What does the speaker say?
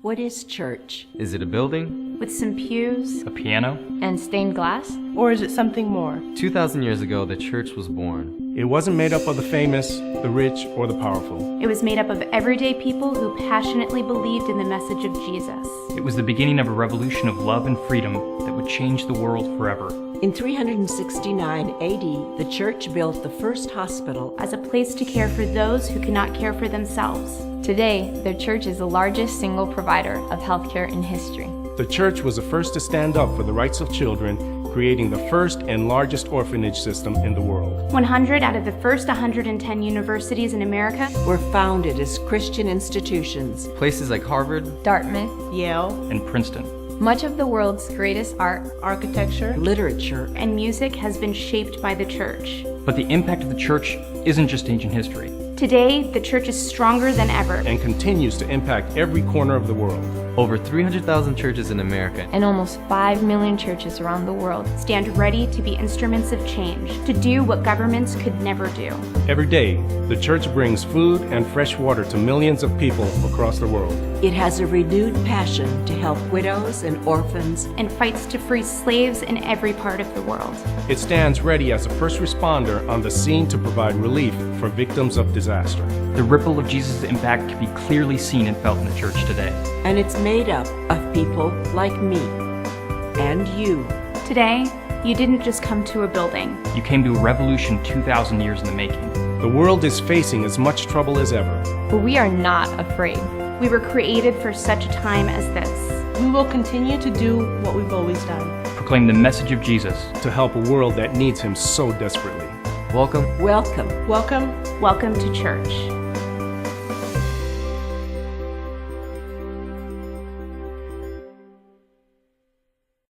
What is church? Is it a building? With some pews A piano? and stained glass? Or is it something more? 2,000 years ago, the church was born. It wasn't made up of the famous, the rich, or the powerful. It was made up of everyday people who passionately believed in the message of Jesus. It was the beginning of a revolution of love and freedom that would change the world forever. In 369 AD, the church built the first hospital. As a place to care for those who cannot care for themselves. Today, the church is the largest single provider of healthcare in history. The church was the first to stand up for the rights of children, creating the first and largest orphanage system in the world. 100 out of the first 110 universities in America Were founded as Christian institutions. Places like Harvard, Dartmouth, Yale, And Princeton. much of the world's greatest art, architecture, Literature. and music has been shaped by the church. But the impact of the church isn't just ancient history. Today, the church is stronger than ever. And continues to impact every corner of the world. over 300,000 churches in America. and almost 5 million churches around the world. Stand ready to be instruments of change, to do what governments could never do. Every day, the church brings food and fresh water to millions of people across the world. It has a renewed passion to help widows and orphans. And fights to free slaves in every part of the world. It stands ready as a first responder on the scene to provide relief for victims of disaster. The ripple of Jesus' impact can be clearly seen and felt in the church today. And it's made up of people like me and you. Today, you didn't just come to a building. You came to a revolution 2,000 years in the making. The world is facing as much trouble as ever. But we are not afraid. We were created for such a time as this. we will continue to do what we've always done. Proclaim the message of Jesus. To help a world that needs him so desperately. Welcome. Welcome. Welcome. Welcome to church.